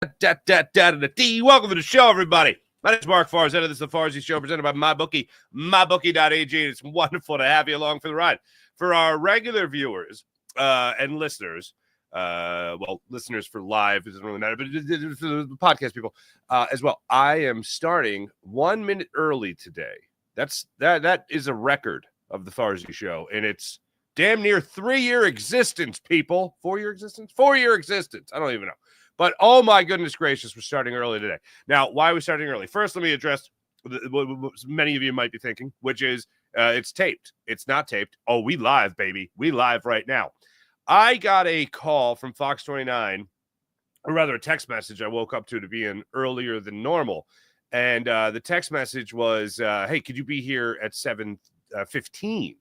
Da-da-da-da-da-da-D. Welcome to the show, everybody. My name is Mark Farzetta. This is the Farzy Show presented by MyBookie, mybookie.ag. It's wonderful to have you along for the ride. For our regular viewers and listeners, listeners for live, it doesn't really matter, but for the podcast people as well, I am starting 1 minute early today. That is a record of the Farzy Show, and it's damn near 3-year existence, people. 4-year existence? 4-year existence. I don't even know. But, oh, my goodness gracious, we're starting early today. Now, why are we starting early? First, let me address what many of you might be thinking, which is it's taped. It's not taped. Oh, we live, baby. We live right now. I got a call from Fox 29, or rather a text message I woke up to be in earlier than normal. And the text message was, hey, could you be here at 7:15?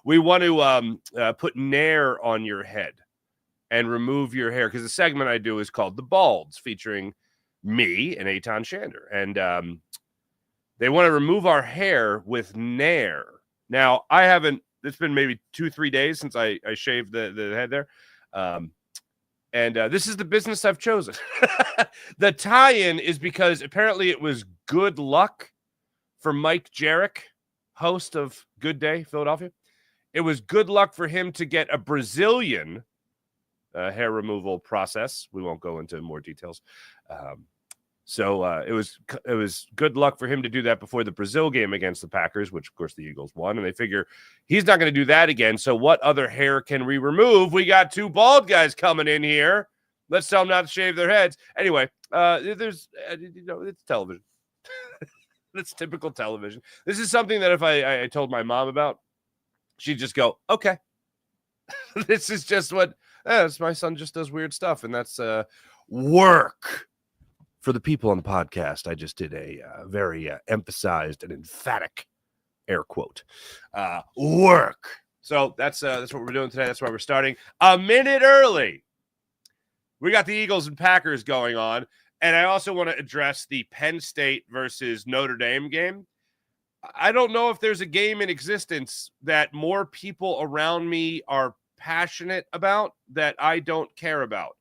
We want to put Nair on your head and remove your hair, because the segment I do is called The Balds, featuring me and Eitan Shander. And they want to remove our hair with Nair. Now, I haven't, it's been maybe 2-3 days since I shaved the head there. And this is the business I've chosen. The tie-in is because apparently it was good luck for Mike Jarek, host of Good Day Philadelphia. It was good luck for him to get a Brazilian hair removal process. We won't go into more details. So it was good luck for him to do that before the Brazil game against the Packers, which, of course, the Eagles won. And they figure he's not going to do that again. So what other hair can we remove? We got 2 bald guys coming in here. Let's tell them not to shave their heads. Anyway, there's, it's television. It's typical television. This is something that if I told my mom about, she'd just go, okay. This is just what, my son just does weird stuff. And that's work. For the people on the podcast, I just did a very emphasized and emphatic air quote. Work. So that's what we're doing today. That's why we're starting a minute early. We got the Eagles and Packers going on. And I also want to address the Penn State versus Notre Dame game. I don't know if there's a game in existence that more people around me are passionate about that I don't care about.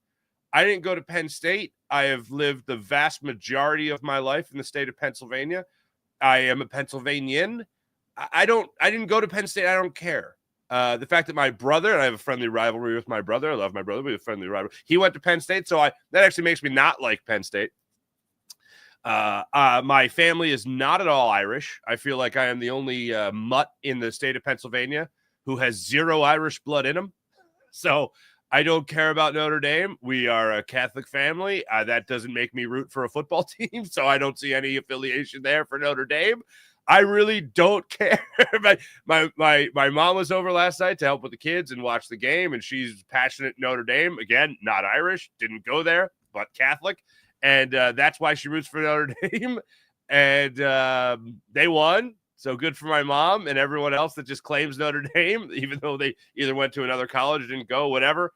I didn't go to Penn State. I have lived the vast majority of my life in the state of Pennsylvania. I am a Pennsylvanian. I didn't go to Penn State. I don't care. The fact that my brother, and I have a friendly rivalry with my brother. I love my brother. We have a friendly rivalry. He went to Penn State, so that actually makes me not like Penn State. My family is not at all Irish. I feel like I am the only mutt in the state of Pennsylvania who has 0 Irish blood in him. So I don't care about Notre Dame. We are a Catholic family. That doesn't make me root for a football team, so I don't see any affiliation there for Notre Dame. I really don't care. My mom was over last night to help with the kids and watch the game, and she's passionate Notre Dame. Again, not Irish, didn't go there, but Catholic. And that's why she roots for Notre Dame. And they won. So good for my mom and everyone else that just claims Notre Dame, even though they either went to another college or didn't go, whatever.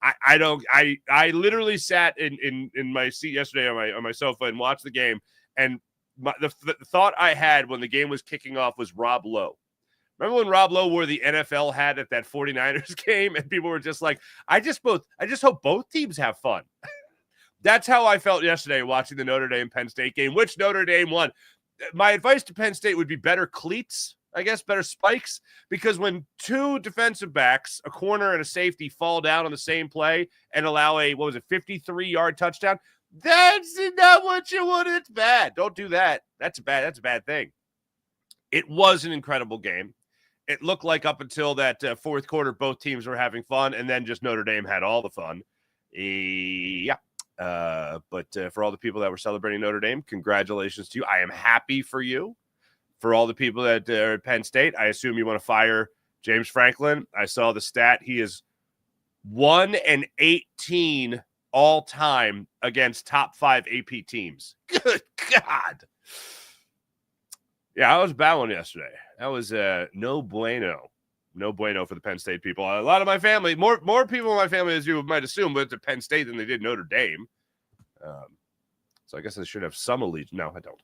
I literally sat in my seat yesterday on my sofa and watched the game. And the thought I had when the game was kicking off was Rob Lowe. Remember when Rob Lowe wore the NFL hat at that 49ers game and people were just like, I just hope both teams have fun. That's how I felt yesterday watching the Notre Dame Penn State game, which Notre Dame won. My advice to Penn State would be better cleats, I guess, better spikes, because when 2 defensive backs, a corner and a safety, fall down on the same play and allow a 53-yard touchdown, that's not what you want. It's bad. Don't do that. That's a bad thing. It was an incredible game. It looked like up until that fourth quarter, both teams were having fun, and then just Notre Dame had all the fun. Yeah. But for all the people that were celebrating Notre Dame, congratulations to you. I am happy for you. For all the people that are at Penn State, I assume you want to fire James Franklin. I saw the stat. He is 1-18 all time against top 5 AP teams. Good God. Yeah, I was a bad one yesterday. That was no bueno. No bueno for the Penn State people. A lot of my family, more people in my family, as you might assume, went to Penn State than they did Notre Dame. So I guess I should have some allegiance. No, I don't.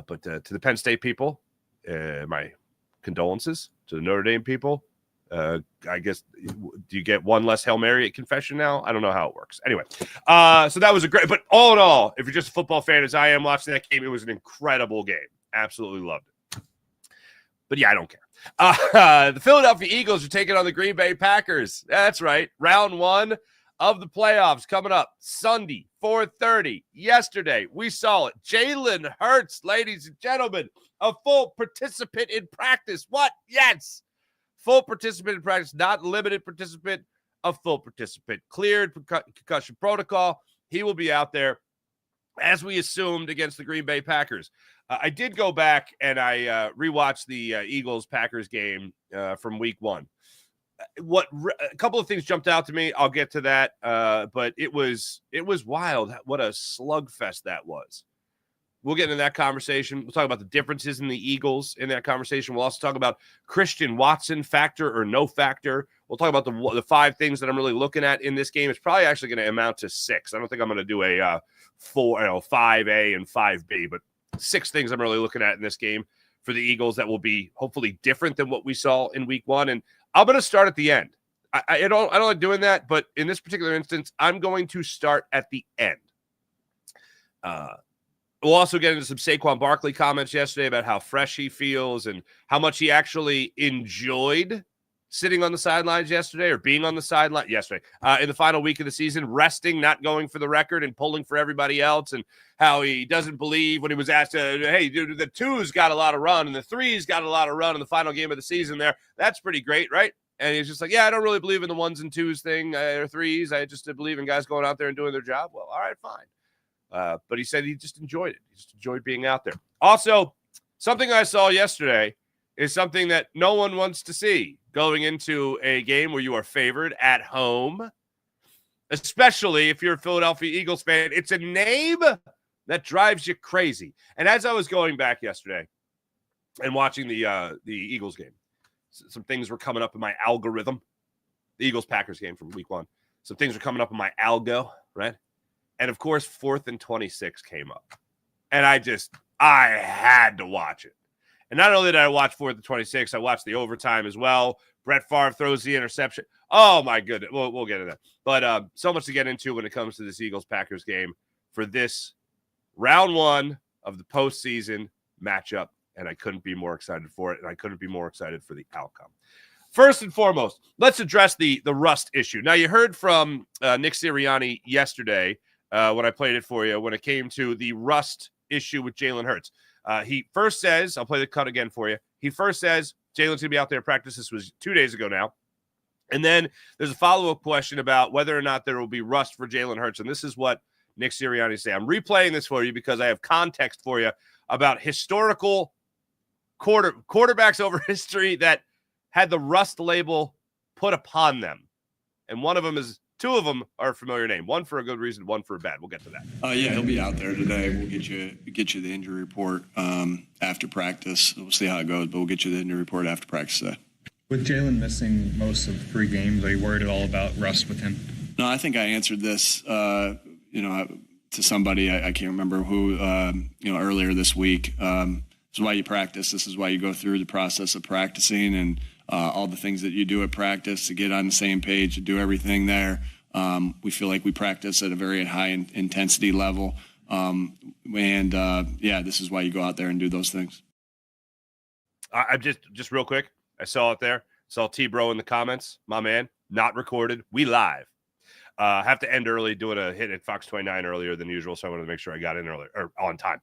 But to the Penn State people, my condolences. To the Notre Dame people, I guess, do you get one less Hail Mary at confession now? I don't know how it works. Anyway, so that was but all in all, if you're just a football fan as I am watching that game, it was an incredible game. Absolutely loved it. But yeah, I don't care. The Philadelphia Eagles are taking on the Green Bay Packers. That's right. Round 1 of the playoffs coming up Sunday, 4:30. Yesterday, we saw it. Jalen Hurts, ladies and gentlemen, a full participant in practice. What? Yes. Full participant in practice, not limited participant, a full participant. Cleared concussion protocol. He will be out there, as we assumed, against the Green Bay Packers. I did go back and I rewatched the Eagles-Packers game from week 1. A couple of things jumped out to me. I'll get to that, but it was wild. What a slugfest that was. We'll get into that conversation. We'll talk about the differences in the Eagles in that conversation. We'll also talk about Christian Watson factor or no factor. We'll talk about the 5 things that I'm really looking at in this game. It's probably actually going to amount to 6. I don't think I'm going to do a 5A and 5B, but 6 things I'm really looking at in this game for the Eagles that will be hopefully different than what we saw in week 1. And I'm going to start at the end. I don't like doing that, but in this particular instance, I'm going to start at the end. We'll also get into some Saquon Barkley comments yesterday about how fresh he feels and how much he actually enjoyed sitting on the sidelines yesterday or being on the sideline yesterday in the final week of the season, resting, not going for the record and pulling for everybody else, and how he doesn't believe when he was asked, hey, dude, the 2's got a lot of run and the 3's got a lot of run in the final game of the season there. That's pretty great, right? And he's just like, yeah, I don't really believe in the 1s and 2s thing or 3s. I just believe in guys going out there and doing their job. Well, all right, fine. But he said he just enjoyed it. He just enjoyed being out there. Also, something I saw yesterday is something that no one wants to see going into a game where you are favored at home, especially if you're a Philadelphia Eagles fan. It's a name that drives you crazy. And as I was going back yesterday and watching the Eagles game, some things were coming up in my algorithm. The Eagles-Packers game from week 1. Some things were coming up in my algo, right? And, of course, 4th and 26 came up. And I had to watch it. And not only did I watch 4th and 26, I watched the overtime as well. Brett Favre throws the interception. Oh, my goodness. We'll get into that. But so much to get into when it comes to this Eagles-Packers game for this round 1 of the postseason matchup. And I couldn't be more excited for it. And I couldn't be more excited for the outcome. First and foremost, let's address the rust issue. Now, you heard from Nick Sirianni yesterday when I played it for you, when it came to the rust issue with Jalen Hurts. He first says, I'll play the cut again for you. He first says Jalen's going to be out there at practice. This was 2 days ago now. And then there's a follow-up question about whether or not there will be rust for Jalen Hurts. And this is what Nick Sirianni said. I'm replaying this for you because I have context for you about historical quarterbacks over history that had the rust label put upon them. And two of them are a familiar name. One for a good reason, one for a bad. We'll get to that. Yeah, he'll be out there today. We'll get you the injury report after practice. We'll see how it goes, but we'll get you the injury report after practice today. With Jalen missing most of 3 games, are you worried at all about rust with him? No, I think I answered this, to somebody, I can't remember who, earlier this week. This is why you practice. This is why you go through the process of practicing and all the things that you do at practice to get on the same page, to do everything there. We feel like we practice at a very high intensity level. This is why you go out there and do those things. I just real quick, I saw it there. Saw T-Bro in the comments. My man, not recorded. We live. Have to end early, doing a hit at Fox 29 earlier than usual, so I wanted to make sure I got in early or on time.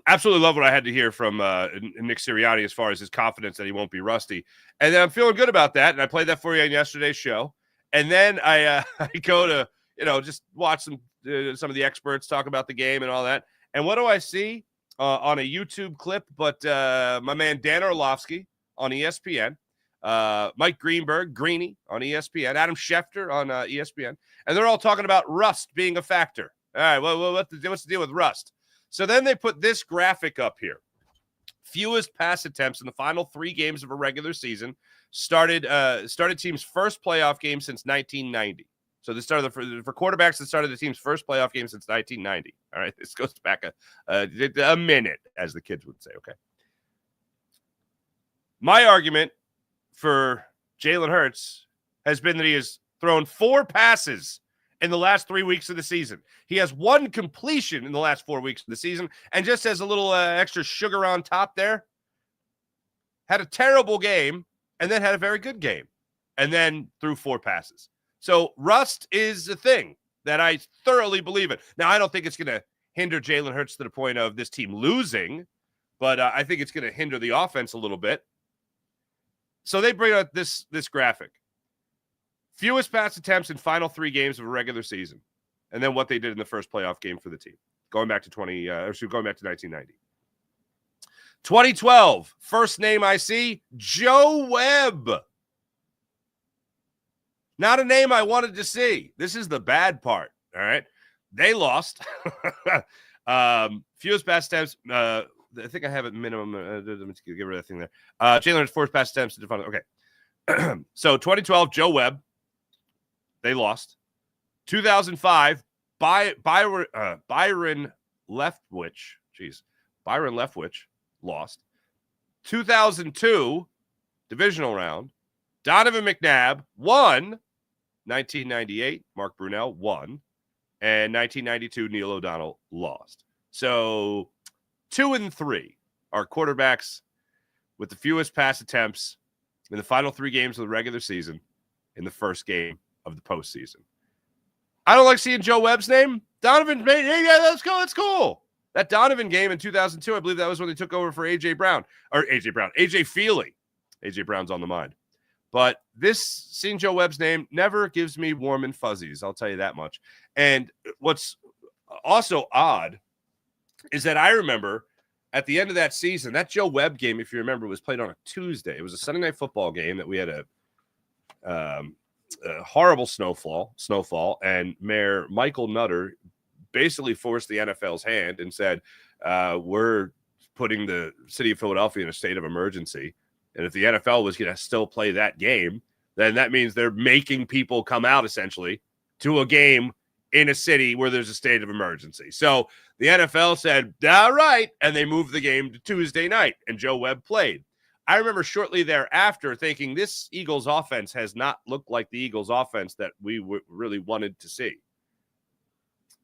Absolutely love what I had to hear from Nick Sirianni as far as his confidence that he won't be rusty. And then I'm feeling good about that, and I played that for you on yesterday's show. And then I go to, just watch some of the experts talk about the game and all that. And what do I see on a YouTube clip? But my man Dan Orlovsky on ESPN, Mike Greenberg, Greeny on ESPN, Adam Schefter on ESPN. And they're all talking about rust being a factor. All right, well, what's the deal with rust? So then they put this graphic up here. Fewest pass attempts in the final 3 games of a regular season. Started team's first playoff game since 1990. So this started for quarterbacks that started the team's first playoff game since 1990. All right, this goes back a minute, as the kids would say. Okay. My argument for Jalen Hurts has been that he has thrown 4 passes in the last 3 weeks of the season. He has 1 completion in the last 4 weeks of the season, and just as a little extra sugar on top there, had a terrible game and then had a very good game and then threw 4 passes. So rust is a thing that I thoroughly believe in. Now, I don't think it's going to hinder Jalen Hurts to the point of this team losing, but I think it's going to hinder the offense a little bit. So they bring out this graphic. Fewest pass attempts in final 3 games of a regular season, and then what they did in the first playoff game for the team, going back to 1990. 2012, first name I see, Joe Webb. Not a name I wanted to see. This is the bad part, all right? They lost. Fewest pass attempts. I think I have it minimum. Let me get rid of that thing there. Jalen Hurts, 4 pass attempts. Okay. So 2012, Joe Webb. They lost. 2005, Byron Leftwich. Jeez. Byron Leftwich lost. 2002, divisional round. Donovan McNabb won. 1998, Mark Brunell won. And 1992, Neil O'Donnell lost. So 2 and 3 are quarterbacks with the fewest pass attempts in the final 3 games of the regular season in the first game of the postseason. I don't like seeing Joe Webb's name. Donovan's made, hey, yeah, let's go. That's cool. That Donovan game in 2002, I believe that was when they took over for AJ Feely. AJ Brown's on the mind. But seeing Joe Webb's name never gives me warm and fuzzies. I'll tell you that much. And what's also odd is that I remember at the end of that season, that Joe Webb game, if you remember, was played on a Tuesday. It was a Sunday night football game that we had a horrible snowfall, and Mayor Michael Nutter basically forced the NFL's hand and said, we're putting the city of Philadelphia in a state of emergency. And if the NFL was going to still play that game, then that means they're making people come out essentially to a game in a city where there's a state of emergency. So the NFL said, all right, and they moved the game to Tuesday night, and Joe Webb played. I remember shortly thereafter thinking this Eagles offense has not looked like the Eagles offense that we really wanted to see.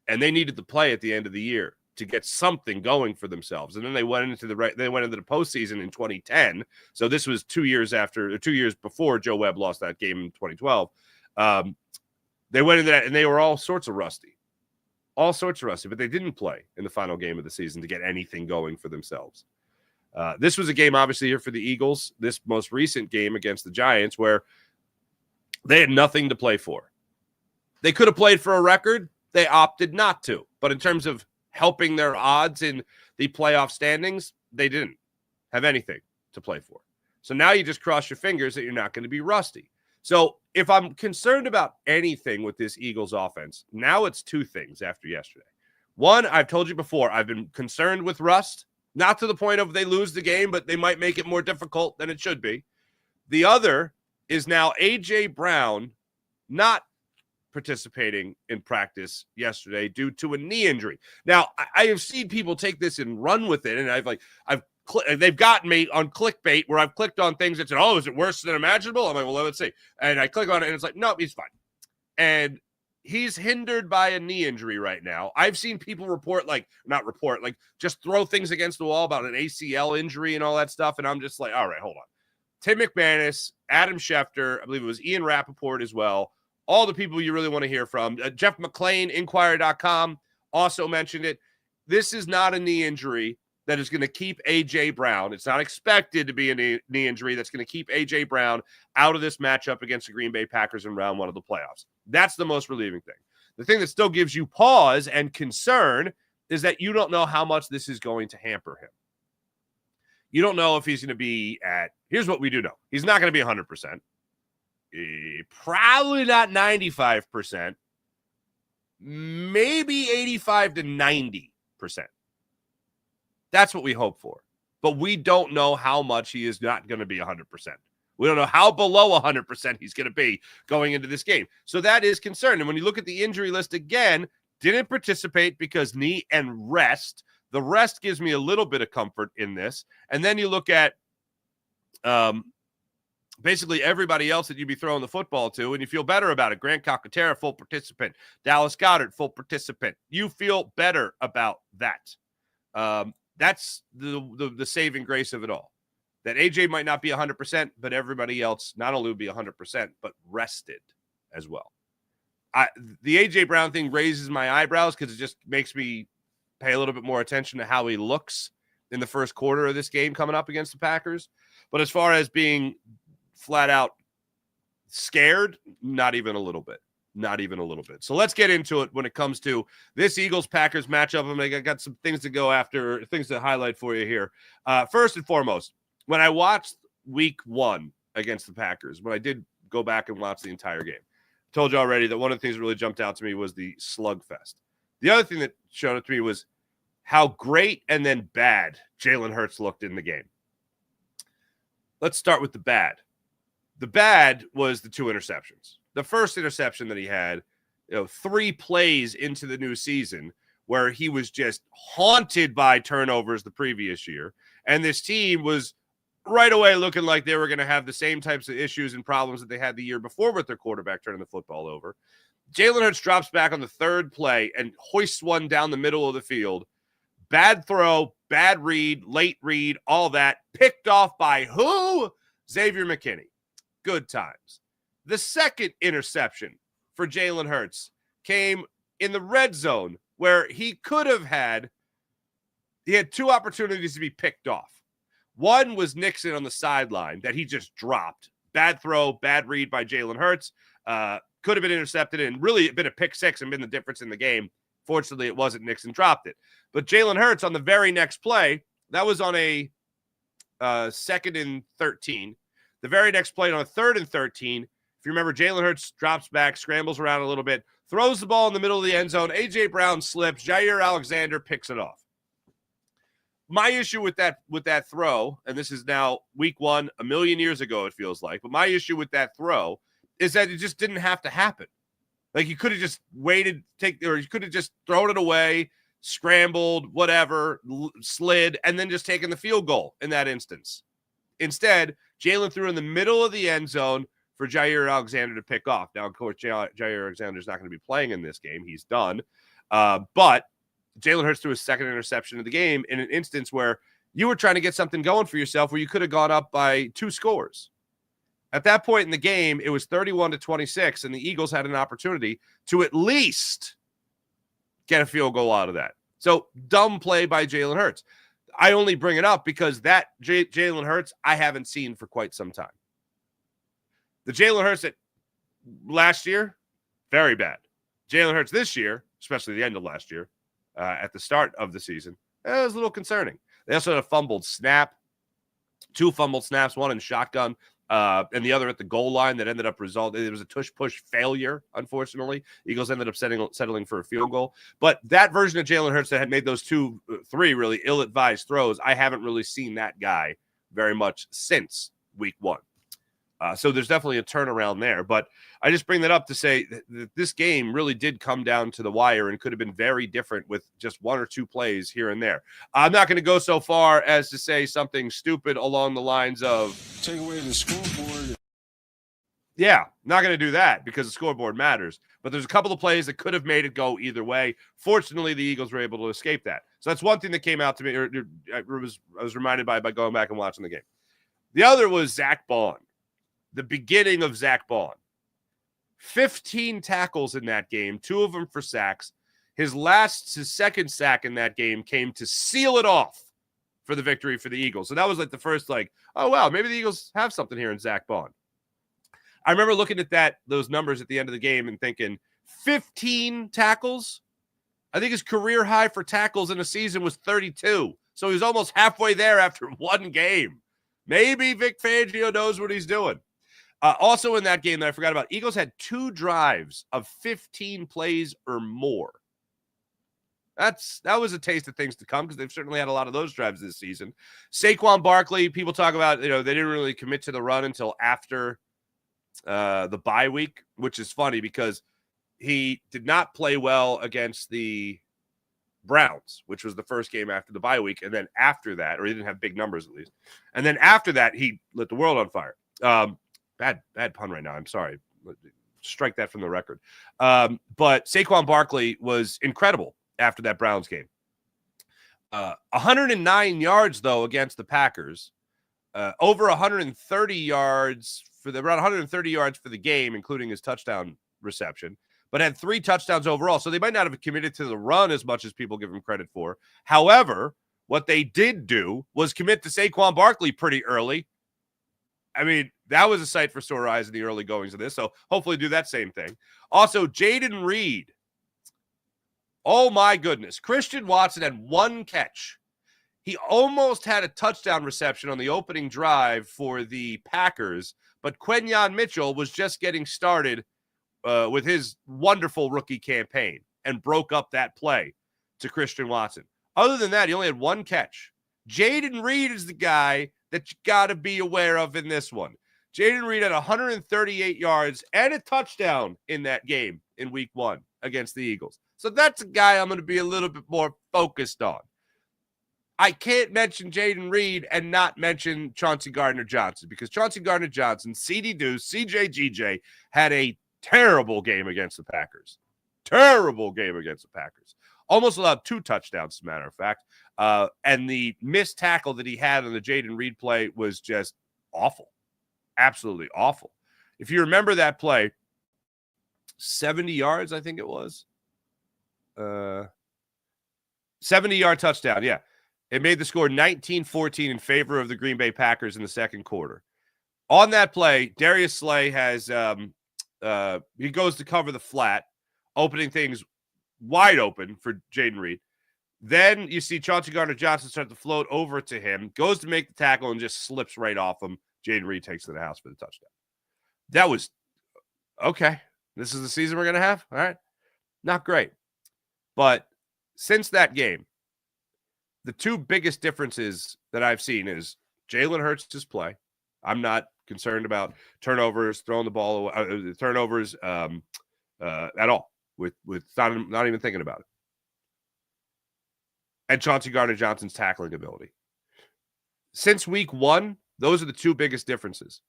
And they needed to play at the end of the year to get something going for themselves. And then they went into the postseason in 2010. So this was 2 years before Joe Webb lost that game in 2012. They went into that and they were all sorts of rusty, but they didn't play in the final game of the season to get anything going for themselves. This was a game, obviously, here for the Eagles, this most recent game against the Giants, where they had nothing to play for. They could have played for a record. They opted not to. But in terms of helping their odds in the playoff standings, they didn't have anything to play for. So now you just cross your fingers that you're not going to be rusty. So if I'm concerned about anything with this Eagles offense, now it's 2 things after yesterday. One, I've told you before, I've been concerned with rust. Not to the point of they lose the game, but they might make it more difficult than it should be. The other is now A.J. Brown not participating in practice yesterday due to a knee injury. Now, I have seen people take this and run with it, and they've gotten me on clickbait where I've clicked on things that said, oh, is it worse than imaginable? I'm like, well, let's see. And I click on it, and it's like, no, he's fine. And he's hindered by a knee injury right now. I've seen people just throw things against the wall about an ACL injury and all that stuff. And I'm just like, all right, hold on. Tim McManus, Adam Schefter, I believe it was Ian Rappaport as well. All the people you really want to hear from. Jeff McClain, Inquirer.com, also mentioned it. This is not a knee injury that is going to keep A.J. Brown. It's not expected to be a knee injury that's going to keep A.J. Brown out of this matchup against the Green Bay Packers in round 1 of the playoffs. That's the most relieving thing. The thing that still gives you pause and concern is that you don't know how much this is going to hamper him. You don't know if he's going to be here's what we do know. He's not going to be 100%. Probably not 95%. Maybe 85 to 90%. That's what we hope for. But we don't know how much he is not going to be 100%. We don't know how below 100% he's going to be going into this game. So that is concerned. And when you look at the injury list again, didn't participate because knee and rest. The rest gives me a little bit of comfort in this. And then you look at basically everybody else that you'd be throwing the football to, and you feel better about it. Grant Calcaterra, full participant. Dallas Goedert, full participant. You feel better about that. That's the saving grace of it all. That AJ might not be 100%, but everybody else not only would be 100%, but rested as well. The AJ Brown thing raises my eyebrows because it just makes me pay a little bit more attention to how he looks in the first quarter of this game coming up against the Packers. But as far as being flat out scared, not even a little bit. Not even a little bit. So let's get into it when it comes to this Eagles-Packers matchup. I got some things to go after, things to highlight for you here. First and foremost, when I watched week 1 against the Packers, when I did go back and watch the entire game, I told you already that one of the things that really jumped out to me was the slugfest. The other thing that showed up to me was how great and then bad Jalen Hurts looked in the game. Let's start with the bad. The bad was the 2 interceptions. The first interception that he had, 3 plays into the new season where he was just haunted by turnovers the previous year. And this team was right away looking like they were going to have the same types of issues and problems that they had the year before with their quarterback turning the football over. Jalen Hurts drops back on the 3rd play and hoists one down the middle of the field. Bad throw, bad read, late read, all that. Picked off by who? Xavier McKinney. Good times. The second interception for Jalen Hurts came in the red zone where he had 2 opportunities to be picked off. One was Nixon on the sideline that he just dropped. Bad throw, bad read by Jalen Hurts. Could have been intercepted and really been a pick 6 and been the difference in the game. Fortunately, it wasn't. Nixon dropped it. But Jalen Hurts on the very next play, that was on a 2nd and 13. The very next play on a 3rd and 13, if you remember, Jalen Hurts drops back, scrambles around a little bit, throws the ball in the middle of the end zone. A.J. Brown slips. Jair Alexander picks it off. My issue with that throw, and this is now week 1, a million years ago, it feels like, but my issue with that throw is that it just didn't have to happen. Like, you could have just waited, or you could have just thrown it away, scrambled, whatever, slid, and then just taken the field goal in that instance. Instead, Jalen threw in the middle of the end zone for Jair Alexander to pick off. Now, of course, Jair Alexander is not going to be playing in this game. He's done. But Jalen Hurts threw his 2nd interception of the game in an instance where you were trying to get something going for yourself where you could have gone up by 2 scores. At that point in the game, it was 31-26, and the Eagles had an opportunity to at least get a field goal out of that. So, dumb play by Jalen Hurts. I only bring it up because that Jalen Hurts I haven't seen for quite some time. The Jalen Hurts that last year, very bad. Jalen Hurts this year, especially the end of last year, at the start of the season, it was a little concerning. They also had a fumbled snap, 2 fumbled snaps, one in shotgun, and the other at the goal line that ended up resulting. It was a tush-push failure, unfortunately. Eagles ended up settling for a field goal. But that version of Jalen Hurts that had made those 3 really ill-advised throws, I haven't really seen that guy very much since week 1. So there's definitely a turnaround there. But I just bring that up to say that this game really did come down to the wire and could have been very different with just 1 or 2 plays here and there. I'm not going to go so far as to say something stupid along the lines of take away the scoreboard. Yeah, not going to do that because the scoreboard matters. But there's a couple of plays that could have made it go either way. Fortunately, the Eagles were able to escape that. So that's one thing that came out to me, or I was reminded by going back and watching the game. The other was Zach Bond. The beginning of Zach Bond. 15 tackles in that game, 2 of them for sacks. His 2nd sack in that game came to seal it off for the victory for the Eagles. So that was like the first, oh, wow, maybe the Eagles have something here in Zach Bond. I remember looking at those numbers at the end of the game and thinking, 15 tackles? I think his career high for tackles in a season was 32. So he was almost halfway there after 1 game. Maybe Vic Fangio knows what he's doing. Also in that game that I forgot about, Eagles had 2 drives of 15 plays or more. That was a taste of things to come because they've certainly had a lot of those drives this season. Saquon Barkley, people talk about, they didn't really commit to the run until after the bye week, which is funny because he did not play well against the Browns, which was the first game after the bye week. And then after that, or he didn't have big numbers at least. And then after that, he lit the world on fire. Bad pun right now. I'm sorry. Strike that from the record. But Saquon Barkley was incredible after that Browns game. 109 yards, though, against the Packers. Over 130 yards around 130 yards for the game, including his touchdown reception, but had 3 touchdowns overall. So they might not have committed to the run as much as people give him credit for. However, what they did do was commit to Saquon Barkley pretty early. I mean, that was a sight for sore eyes in the early goings of this. So hopefully do that same thing. Also, Jaden Reed. Oh, my goodness. Christian Watson had 1 catch. He almost had a touchdown reception on the opening drive for the Packers, but Quenyon Mitchell was just getting started with his wonderful rookie campaign and broke up that play to Christian Watson. Other than that, he only had 1 catch. Jaden Reed is the guy that you got to be aware of in this one. Jaden Reed had 138 yards and a touchdown in that game in week 1 against the Eagles. So that's a guy I'm going to be a little bit more focused on. I can't mention Jaden Reed and not mention Chauncey Gardner-Johnson because Chauncey Gardner-Johnson, CD Deuce, CJGJ had a terrible game against the Packers. Terrible game against the Packers. Almost allowed 2 touchdowns, as a matter of fact. And the missed tackle that he had on the Jaden Reed play was just awful. Absolutely awful. If you remember that play, 70 yards, I think it was. 70-yard touchdown, yeah. It made the score 19-14 in favor of the Green Bay Packers in the second quarter. On that play, Darius Slay has he goes to cover the flat, opening things wide open for Jaden Reed. Then you see Chauncey Gardner-Johnson start to float over to him, goes to make the tackle and just slips right off him. Jaden Reed takes to the house for the touchdown. That was okay. This is the season we're going to have? All right. Not great. But since that game, the 2 biggest differences that I've seen is Jalen Hurts' play. I'm not concerned about turnovers, throwing the ball away, turnovers at all. With not even thinking about it. And Chauncey Gardner-Johnson's tackling ability. Since week 1, those are the 2 biggest differences.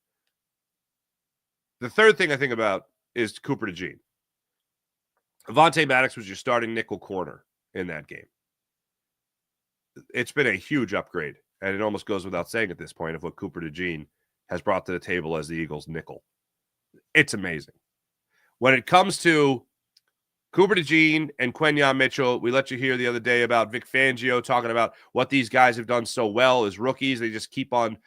The third thing I think about is Cooper DeJean. Avonte Maddox was your starting nickel corner in that game. It's been a huge upgrade, and it almost goes without saying at this point of what Cooper DeJean has brought to the table as the Eagles' nickel. It's amazing. When it comes to Cooper DeJean and Quenyon Mitchell, we let you hear the other day about Vic Fangio talking about what these guys have done so well as rookies. They just keep on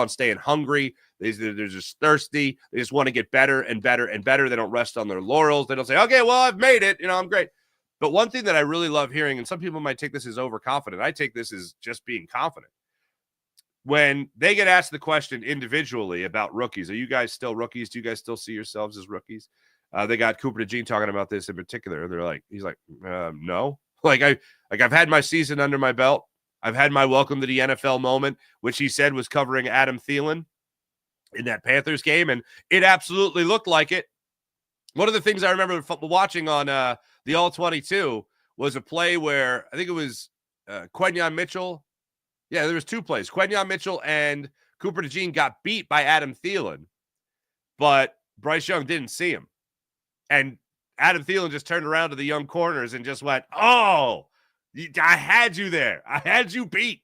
staying hungry. They're just thirsty. They just want to get better and better and better. They don't rest on their laurels. They don't say, okay, well, I've made it. I'm great. But one thing that I really love hearing, and some people might take this as overconfident, I take this as just being confident. When they get asked the question individually about rookies, are you guys still rookies? Do you guys still see yourselves as rookies? They got Cooper DeJean talking about this in particular. He's like, no. I've had my season under my belt. I've had my welcome to the NFL moment, which he said was covering Adam Thielen in that Panthers game, and it absolutely looked like it. One of the things I remember watching on the All-22 was a play where I think it was Quenyon Mitchell. Yeah, there was 2 plays. Quenyon Mitchell and Cooper DeJean got beat by Adam Thielen, but Bryce Young didn't see him. And Adam Thielen just turned around to the young corners and just went, oh, I had you there. I had you beat.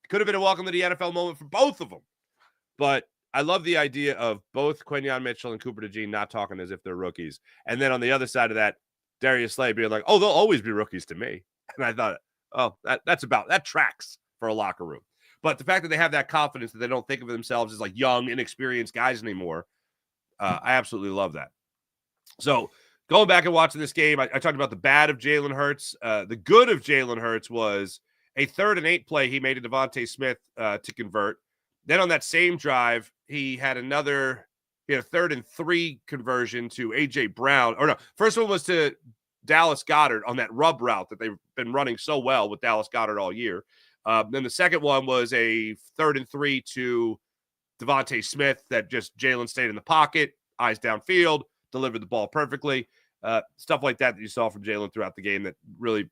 Could have been a welcome to the NFL moment for both of them. But I love the idea of both Quenyon Mitchell and Cooper DeJean not talking as if they're rookies. And then on the other side of that, Darius Slay being like, oh, they'll always be rookies to me. And I thought, oh, that tracks for a locker room. But the fact that they have that confidence that they don't think of themselves as like young, inexperienced guys anymore, I absolutely love that. So going back and watching this game, I talked about the bad of Jalen Hurts. The good of Jalen Hurts was a 3rd and 8 play he made to Devontae Smith to convert. Then on that same drive, he had a 3rd and 3 conversion to A.J. Brown. Or no, first one was to Dallas Goedert on that rub route that they've been running so well with Dallas Goedert all year. Then the second one was a 3rd and 3 to Devontae Smith that just Jalen stayed in the pocket, eyes downfield, delivered the ball perfectly. Stuff like that you saw from Jalen throughout the game that really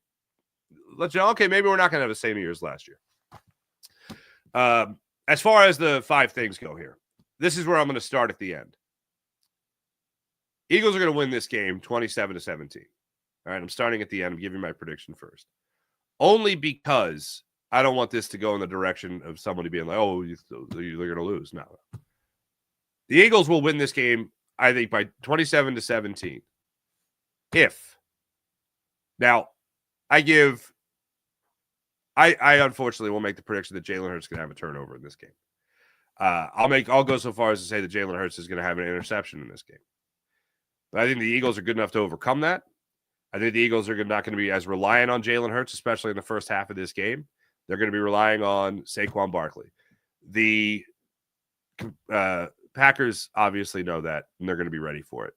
let you know, okay, maybe we're not going to have the same year as last year. As far as the 5 things go here, this is where I'm going to start at the end. Eagles are going to win this game 27-17. All right, I'm starting at the end. I'm giving my prediction first. Only because I don't want this to go in the direction of somebody being like, oh, they're going to lose. No. The Eagles will win this game, I think, by 27-17. Now, I unfortunately will make the prediction that Jalen Hurts is going to have a turnover in this game. I'll go so far as to say that Jalen Hurts is going to have an interception in this game. But I think the Eagles are good enough to overcome that. I think the Eagles are not going to be as reliant on Jalen Hurts, especially in the first half of this game. They're going to be relying on Saquon Barkley. The Packers obviously know that, and they're going to be ready for it.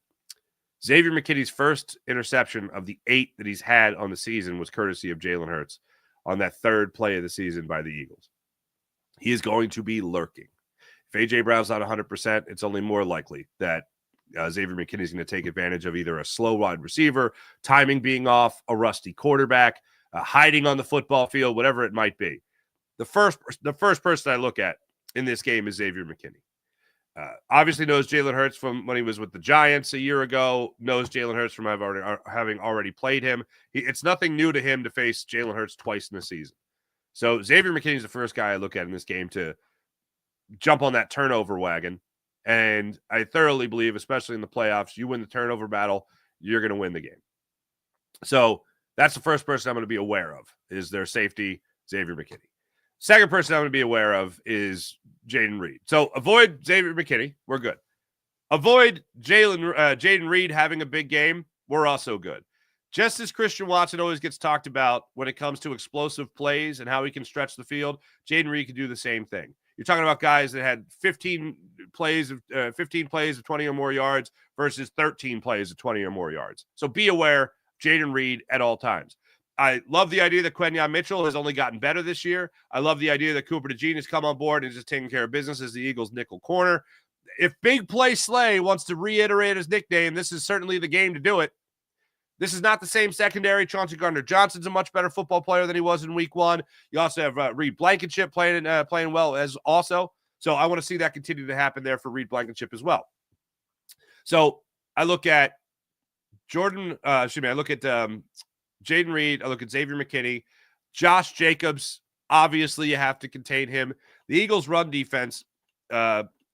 Xavier McKinney's first interception of the 8 that he's had on the season was courtesy of Jalen Hurts on that third play of the season by the Eagles. He is going to be lurking. If A.J. Brown's not 100%, it's only more likely that Xavier McKinney is going to take advantage of either a slow wide receiver, timing being off, a rusty quarterback, hiding on the football field, whatever it might be. The first person I look at in this game is Xavier McKinney. Obviously knows Jalen Hurts from when he was with the Giants a year ago, knows Jalen Hurts from having already played him. It's nothing new to him to face Jalen Hurts twice in the season. So Xavier McKinney is the first guy I look at in this game to jump on that turnover wagon. And I thoroughly believe, especially in the playoffs, you win the turnover battle, you're going to win the game. So that's the first person I'm going to be aware of is their safety, Xavier McKinney. Second person I'm going to be aware of is Jaden Reed. So avoid Xavier McKinney. We're good. Avoid Jaden Reed having a big game. We're also good. Just as Christian Watson always gets talked about when it comes to explosive plays and how he can stretch the field, Jaden Reed can do the same thing. You're talking about guys that had 15 plays of 20 or more yards versus 13 plays of 20 or more yards. So be aware, Jaden Reed at all times. I love the idea that Quentin Mitchell has only gotten better this year. I love the idea that Cooper DeJean has come on board and is just taking care of business as the Eagles' nickel corner. If Big Play Slay wants to reiterate his nickname, this is certainly the game to do it. This is not the same secondary. Chauncey Gardner-Johnson's a much better football player than he was in week 1. You also have Reed Blankenship playing well as also. So I want to see that continue to happen there for Reed Blankenship as well. So I look at Jaden Reed. I look at Xavier McKinney. Josh Jacobs, obviously you have to contain him. The Eagles' run defense,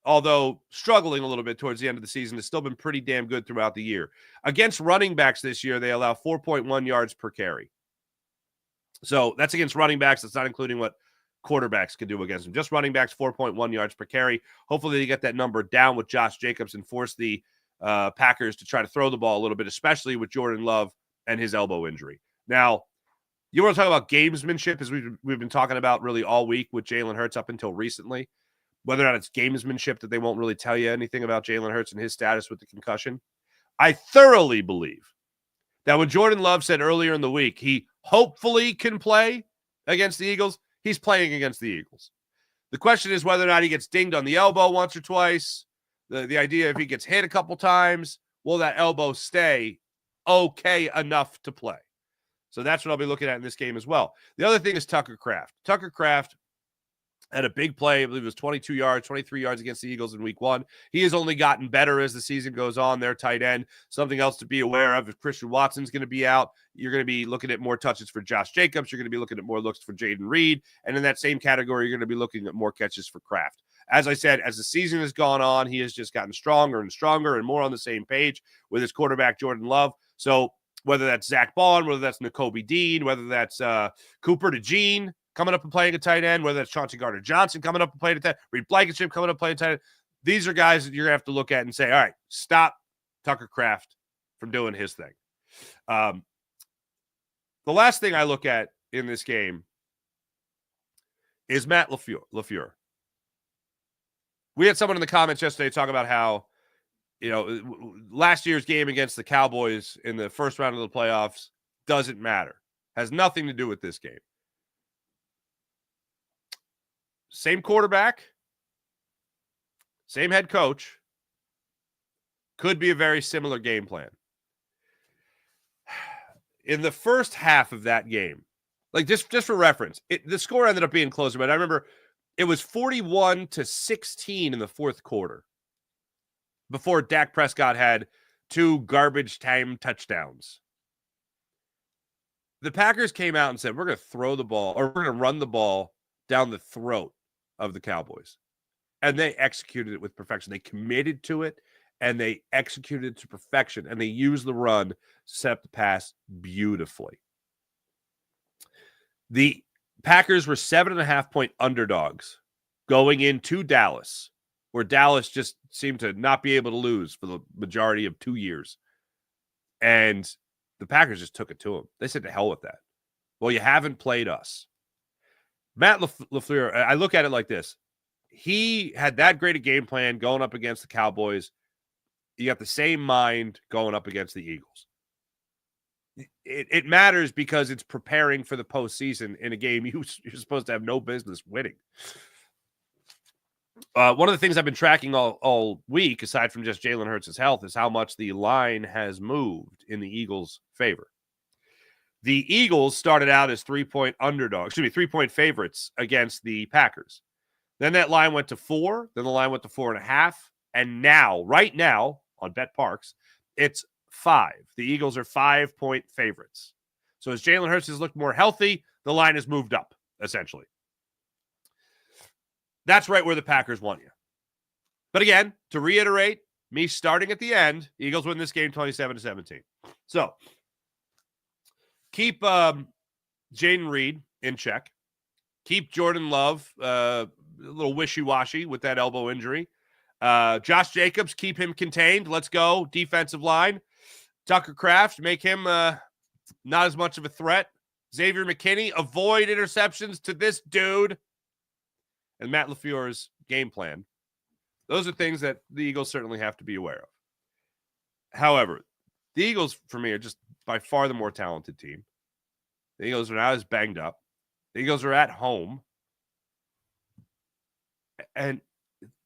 although struggling a little bit towards the end of the season, has still been pretty damn good throughout the year. Against running backs this year, they allow 4.1 yards per carry. So that's against running backs. That's not including what quarterbacks can do against them. Just running backs, 4.1 yards per carry. Hopefully they get that number down with Josh Jacobs and force the Packers to try to throw the ball a little bit, especially with Jordan Love and his elbow injury. Now, you want to talk about gamesmanship, as we've been talking about really all week with Jalen Hurts up until recently. Whether or not it's gamesmanship that they won't really tell you anything about Jalen Hurts and his status with the concussion. I thoroughly believe that when Jordan Love said earlier in the week he hopefully can play against the Eagles, he's playing against the Eagles. The question is whether or not he gets dinged on the elbow once or twice. The idea if he gets hit a couple times, will that elbow stay okay enough to play? So that's what I'll be looking at in this game as well. The other thing is Tucker Kraft. Tucker Kraft had a big play. I believe it was 23 yards against the Eagles in week 1. He has only gotten better as the season goes on. Their tight end. Something else to be aware of. If Christian Watson's going to be out, you're going to be looking at more touches for Josh Jacobs. You're going to be looking at more looks for Jaden Reed. And in that same category, you're going to be looking at more catches for Kraft. As I said, as the season has gone on, he has just gotten stronger and stronger and more on the same page with his quarterback, Jordan Love. So whether that's Zach Bond, whether that's Nakobe Dean, whether that's Cooper DeJean coming up and playing a tight end, whether that's Chauncey Gardner-Johnson coming up and playing a tight end, Reed Blankenship coming up and playing a tight end. These are guys that you're going to have to look at and say, all right, stop Tucker Kraft from doing his thing. The last thing I look at in this game is Matt LaFleur. We had someone in the comments yesterday talk about how, last year's game against the Cowboys in the first round of the playoffs doesn't matter. Has nothing to do with this game. Same quarterback, same head coach, could be a very similar game plan. In the first half of that game, like just for reference, the score ended up being closer, but I remember It was 41-16 in the fourth quarter before Dak Prescott had 2 garbage time touchdowns. The Packers came out and said, we're going to throw the ball, or we're going to run the ball down the throat of the Cowboys. And they executed it with perfection. They committed to it, and they executed it to perfection, and they used the run to set up the pass beautifully. The Packers were 7.5-point underdogs going into Dallas, where Dallas just seemed to not be able to lose for the majority of 2 years. And the Packers just took it to them. They said, to hell with that. Well, you haven't played us. Matt LaFleur, I look at it like this. He had that great a game plan going up against the Cowboys. You got the same mind going up against the Eagles. It matters because it's preparing for the postseason in a game you're supposed to have no business winning. One of the things I've been tracking all week, aside from just Jalen Hurts' health, is how much the line has moved in the Eagles' favor. The Eagles started out as 3-point underdogs, 3-point favorites against the Packers. Then that line went to 4. Then the line went to 4.5. And now, right now, on Bet Parks, it's 5. The Eagles are 5-point favorites. So as Jalen Hurts has looked more healthy, the line has moved up, essentially. That's right where the Packers want you. But again, to reiterate, me starting at the end, Eagles win this game 27-17. So keep Jaden Reed in check. Keep Jordan Love a little wishy-washy with that elbow injury. Josh Jacobs, keep him contained. Let's go. Defensive line. Tucker Kraft, make him not as much of a threat. Xavier McKinney, avoid interceptions to this dude. And Matt LaFleur's game plan. Those are things that the Eagles certainly have to be aware of. However, the Eagles, for me, are just by far the more talented team. The Eagles are not as banged up. The Eagles are at home. And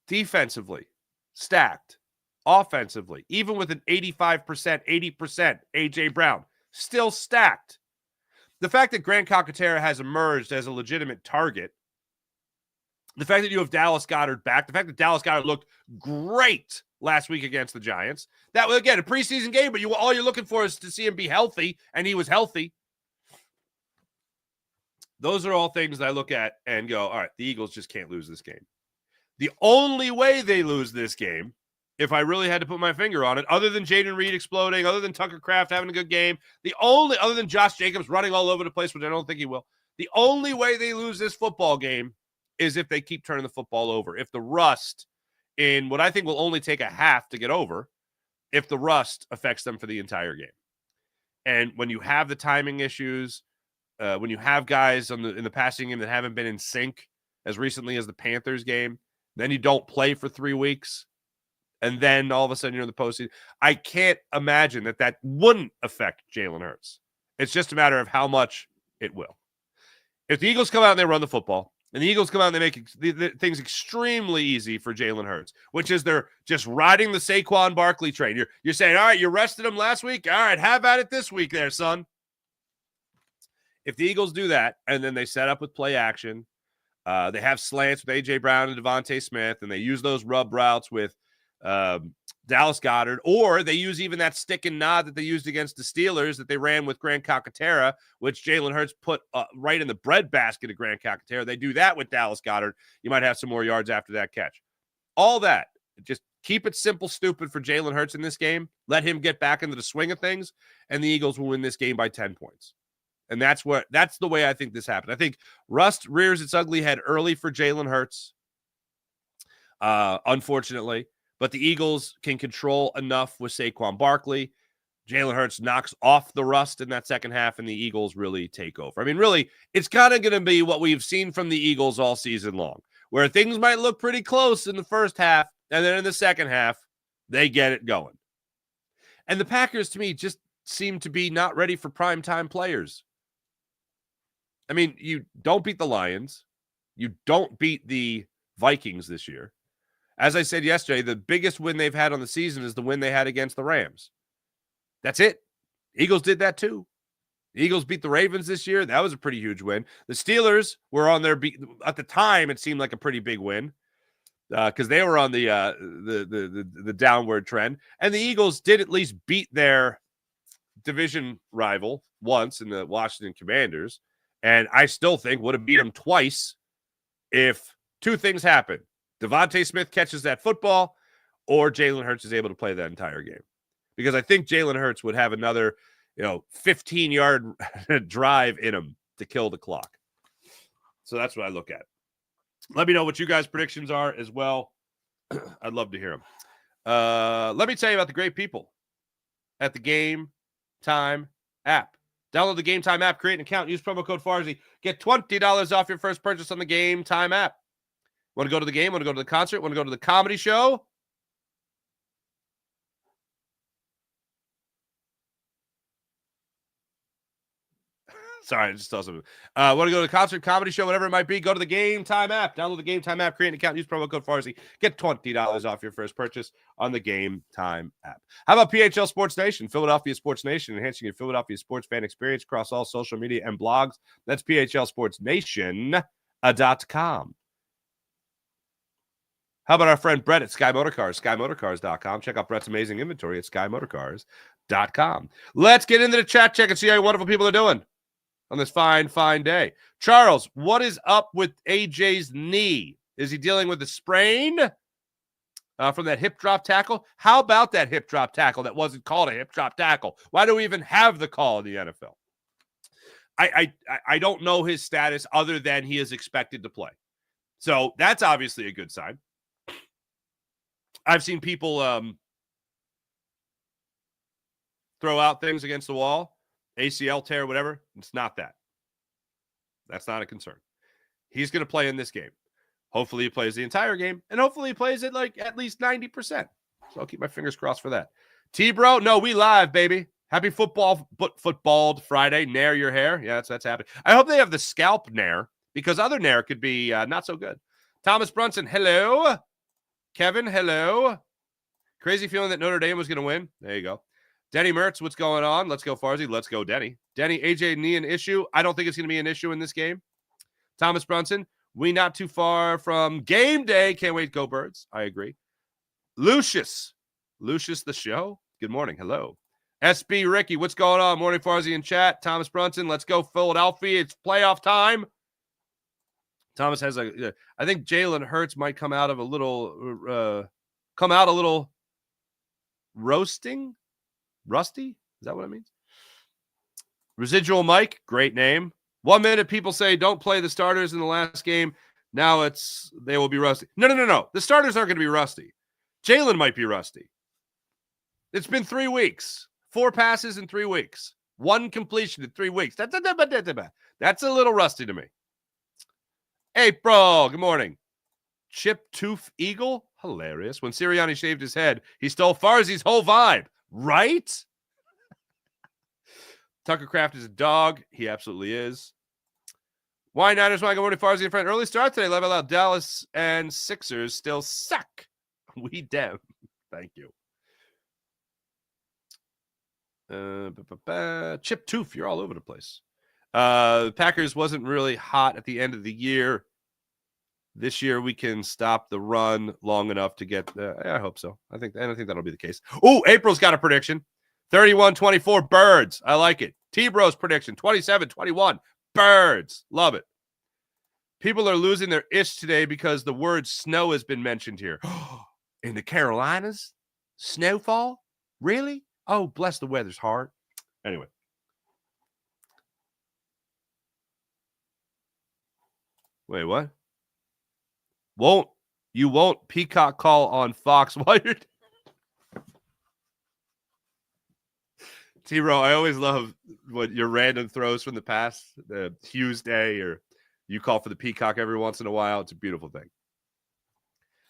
defensively, stacked. Offensively, even with an 85%, 80% A.J. Brown, still stacked. The fact that Grant Calcaterra has emerged as a legitimate target, the fact that you have Dallas Goedert back, the fact that Dallas Goedert looked great last week against the Giants. That was, again, a preseason game, but all you're looking for is to see him be healthy, and he was healthy. Those are all things that I look at and go, all right, the Eagles just can't lose this game. The only way they lose this game, if I really had to put my finger on it, other than Jaden Reed exploding, other than Tucker Kraft having a good game, other than Josh Jacobs running all over the place, which I don't think he will, the only way they lose this football game is if they keep turning the football over. If the rust, in what I think will only take a half to get over, if the rust affects them for the entire game. And when you have the timing issues, when you have guys in the passing game that haven't been in sync as recently as the Panthers game, then you don't play for 3 weeks. And then all of a sudden you're in the postseason. I can't imagine that wouldn't affect Jalen Hurts. It's just a matter of how much it will. If the Eagles come out and they run the football, and the Eagles come out and they make things extremely easy for Jalen Hurts, which is they're just riding the Saquon Barkley train. You're saying, all right, you rested him last week. All right, have at it this week there, son. If the Eagles do that, and then they set up with play action, they have slants with A.J. Brown and Devontae Smith, and they use those rub routes with Dallas Goedert, or they use even that stick and nod that they used against the Steelers that they ran with Grant Calcaterra, which Jalen Hurts put right in the breadbasket of Grant Calcaterra. They do that with Dallas Goedert. You might have some more yards after that catch. All that. Just keep it simple, stupid for Jalen Hurts in this game. Let him get back into the swing of things, and the Eagles will win this game by 10 points. And that's the way I think this happened. I think rust rears its ugly head early for Jalen Hurts, unfortunately. But the Eagles can control enough with Saquon Barkley. Jalen Hurts knocks off the rust in that second half, and the Eagles really take over. I mean, really, it's kind of going to be what we've seen from the Eagles all season long, where things might look pretty close in the first half, and then in the second half, they get it going. And the Packers, to me, just seem to be not ready for primetime players. I mean, you don't beat the Lions. You don't beat the Vikings this year. As I said yesterday, the biggest win they've had on the season is the win they had against the Rams. That's it. Eagles did that too. The Eagles beat the Ravens this year. That was a pretty huge win. The Steelers were on their at the time. It seemed like a pretty big win because they were on the downward trend. And the Eagles did at least beat their division rival once in the Washington Commanders. And I still think would have beat them twice if two things happen. Devontae Smith catches that football or Jalen Hurts is able to play that entire game. Because I think Jalen Hurts would have another 15-yard drive in him to kill the clock. So that's what I look at. Let me know what you guys' predictions are as well. I'd love to hear them. Let me tell you about the great people at the Game Time app. Download the Game Time app, create an account, use promo code Farzy. Get $20 off your first purchase on the Game Time app. Want to go to the game? Want to go to the concert? Want to go to the comedy show? Sorry, I just saw something. Want to go to the concert, comedy show, whatever it might be, go to the Game Time app. Download the Game Time app, create an account, use promo code Farzy. Get $20 off your first purchase on the Game Time app. How about PHL Sports Nation, Philadelphia Sports Nation, enhancing your Philadelphia sports fan experience across all social media and blogs. That's PHLSportsNation.com. How about our friend Brett at Sky Motorcars, SkyMotorcars.com. Check out Brett's amazing inventory at SkyMotorcars.com. Let's get into the chat check and see how you wonderful people are doing on this fine, fine day. Charles, what is up with AJ's knee? Is he dealing with a sprain from that hip drop tackle? How about that hip drop tackle that wasn't called a hip drop tackle? Why do we even have the call in the NFL? I don't know his status other than he is expected to play. So that's obviously a good sign. I've seen people throw out things against the wall. ACL tear, whatever. It's not that. That's not a concern. He's going to play in this game. Hopefully he plays the entire game, and hopefully he plays it like at least 90%. So I'll keep my fingers crossed for that. T-Bro, no, we live, baby. Happy footballed Friday. Nair your hair. Yeah, that's happening. I hope they have the scalp nair because other nair could be not so good. Thomas Brunson, hello. Kevin, hello. Crazy feeling that Notre Dame was going to win. There you go. Denny Mertz, what's going on? Let's go, Farzy. Let's go, Denny. Denny, AJ knee an issue. I don't think it's going to be an issue in this game. Thomas Brunson, we not too far from game day. Can't wait. Go Birds. I agree. Lucius the show. Good morning. Hello. SB Ricky, what's going on? Morning, Farzy in chat. Thomas Brunson, let's go, Philadelphia. It's playoff time. Thomas has I think Jalen Hurts might come out a little roasting. Rusty? Is that what it means? Residual Mike, great name. 1 minute, people say don't play the starters in the last game. Now they will be rusty. No. The starters aren't going to be rusty. Jalen might be rusty. It's been 3 weeks. 4 passes in 3 weeks. 1 completion in 3 weeks. That's a little rusty to me. April, good morning. Chip Tooth Eagle, hilarious. When Sirianni shaved his head, he stole Farzi's whole vibe. Right? Tucker Craft is a dog. He absolutely is. Why Niners want to go morning, Farzy and friend. Early start today. Level out. Dallas and Sixers still suck. We dem. Thank you. Chip Tooth, you're all over the place. Packers wasn't really hot at the end of the year. This year we can stop the run long enough to get I hope so. I think that'll be the case. Oh, April's got a prediction. 31-24 Birds. I like it. T-Bro's prediction 27-21 Birds. Love it. People are losing their ish today because the word snow has been mentioned here. In the Carolinas? Snowfall? Really? Oh, bless the weather's hard. Anyway. Wait, what? You won't peacock call on Fox while you're T-Row, I always love what your random throws from the past, the Hughes Day, or you call for the peacock every once in a while. It's a beautiful thing.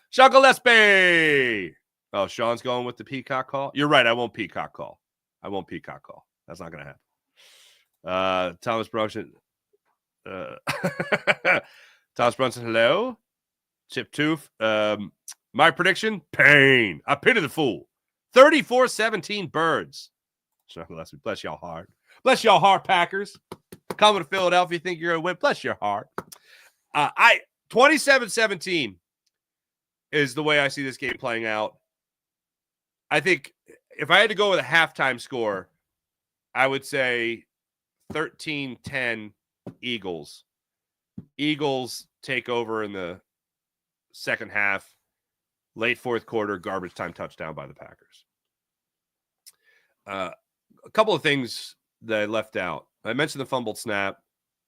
Sean Gillespie. Oh, Sean's going with the peacock call? You're right. I won't peacock call. That's not going to happen. Thomas Brunson. Thomas Brunson, hello. Chip Tooth. My prediction, I pity the fool. 34-17 Birds. Sean Gillespie, bless y'all hard. Bless your heart, Packers. Coming to Philadelphia, think you're going to win. Bless your heart. 27-17 is the way I see this game playing out. I think if I had to go with a halftime score, I would say 13-10 Eagles. Eagles take over in the second half. Late fourth quarter, garbage time touchdown by the Packers. A couple of things that I left out. I mentioned the fumbled snap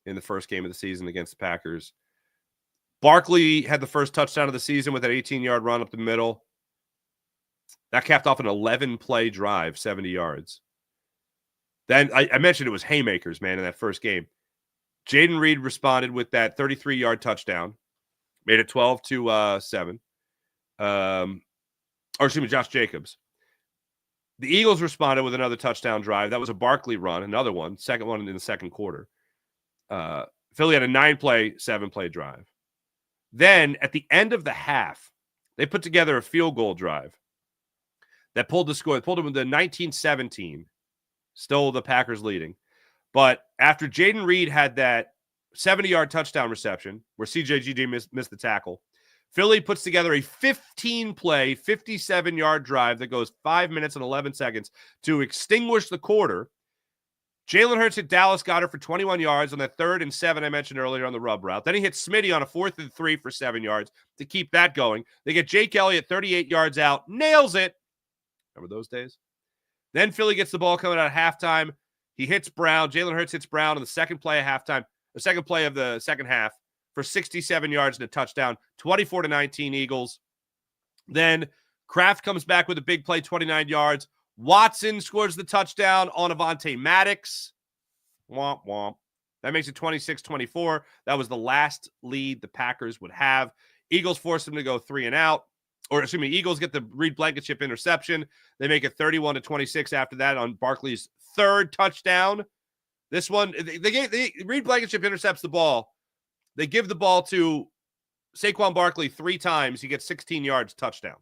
in the first game of the season against the Packers. Barkley had the first touchdown of the season with an 18-yard run up the middle. That capped off an 11-play drive, 70 yards. Then I mentioned it was haymakers, man, in that first game. Jaden Reed responded with that 33-yard touchdown, made it 12-7. Josh Jacobs. The Eagles responded with another touchdown drive. That was a Barkley run, another one, second one in the second quarter. Philly had a 9-play, 7-play drive. Then at the end of the half, they put together a field goal drive that pulled the score. They pulled them to 19-17. Still the Packers leading. But after Jaden Reed had that 70-yard touchdown reception where CJGJ missed the tackle, Philly puts together a 15-play, 57-yard drive that goes 5 minutes and 11 seconds to extinguish the quarter. Jalen Hurts hit Dallas Goedert for 21 yards on that 3rd and 7 I mentioned earlier on the rub route. Then he hit Smitty on a 4th and 3 for 7 yards to keep that going. They get Jake Elliott 38 yards out, nails it. Remember those days? Then Philly gets the ball coming out at halftime. He hits Brown. Jalen Hurts hits Brown on the second play of halftime, the second play of the second half for 67 yards and a touchdown, 24-19 Eagles. Then Kraft comes back with a big play, 29 yards. Watson scores the touchdown on Avonte Maddox. Womp, womp. That makes it 26-24. That was the last lead the Packers would have. Eagles force them to go 3 and out. Eagles get the Reed Blankenship interception. They make it 31-26 after that on Barkley's 3rd touchdown. This one, Reed Blankenship intercepts the ball. They give the ball to Saquon Barkley 3 times. He gets 16 yards, touchdown.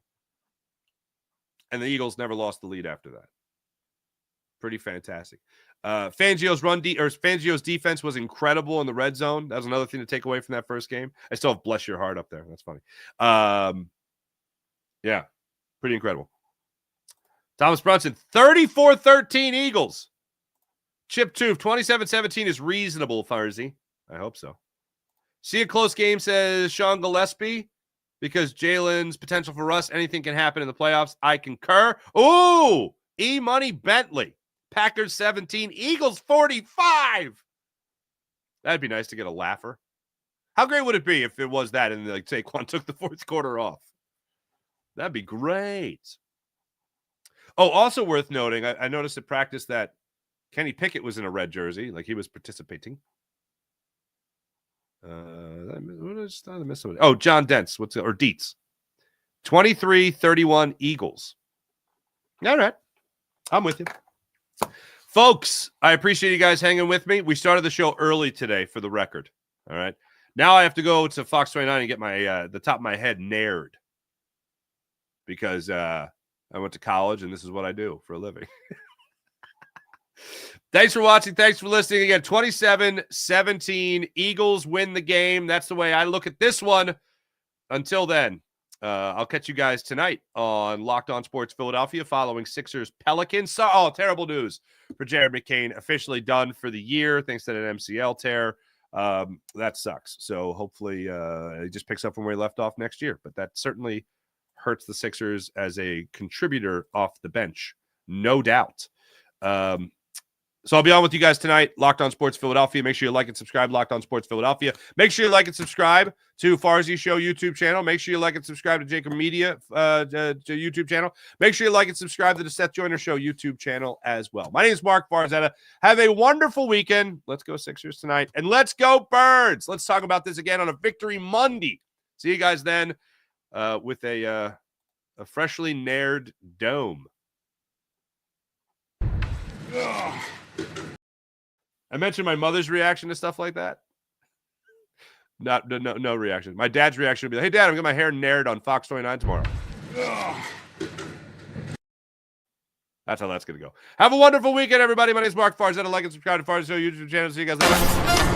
And the Eagles never lost the lead after that. Pretty fantastic. Fangio's defense was incredible in the red zone. That was another thing to take away from that first game. I still have bless your heart up there. That's funny. Yeah, pretty incredible. Thomas Brunson, 34-13 Eagles. Chip Tooth, 27-17 is reasonable, Farzy. I hope so. See a close game, says Sean Gillespie, because Jalen's potential for Russ, anything can happen in the playoffs. I concur. Ooh, E-Money Bentley. Packers 17, Eagles 45. That'd be nice to get a laugher. How great would it be if it was that and like Saquon took the 4th quarter off? That'd be great. Oh, also worth noting, I noticed at practice that Kenny Pickett was in a red jersey, like he was participating. John Dentz. Or Dietz. 23-31 Eagles. All right. I'm with you. Folks, I appreciate you guys hanging with me. We started the show early today for the record. All right. Now I have to go to Fox 29 and get my the top of my head nared. Because I went to college and this is what I do for a living. Thanks for watching. Thanks for listening. Again, 27-17. Eagles win the game. That's the way I look at this one. Until then, I'll catch you guys tonight on Locked On Sports Philadelphia following Sixers Pelicans. Terrible news for Jared McCain. Officially done for the year thanks to an MCL tear. That sucks. So hopefully he just picks up from where he left off next year. But that certainly hurts the Sixers as a contributor off the bench. No doubt. So I'll be on with you guys tonight. Locked On Sports Philadelphia. Make sure you like and subscribe. Locked On Sports Philadelphia. Make sure you like and subscribe to Farzy Show YouTube channel. Make sure you like and subscribe to Jacob Media YouTube channel. Make sure you like and subscribe to the Seth Joyner Show YouTube channel as well. My name is Mark Farzetta. Have a wonderful weekend. Let's go Sixers tonight. And let's go Birds. Let's talk about this again on a Victory Monday. See you guys then with a freshly nared dome. Ugh. I mentioned my mother's reaction to stuff like that. No reaction. My dad's reaction would be like, hey, Dad, I'm going to get my hair nared on Fox 29 tomorrow. Ugh. That's how that's going to go. Have a wonderful weekend, everybody. My name is Mark Farzetta. Like and subscribe to Farzetta YouTube channel. See you guys later.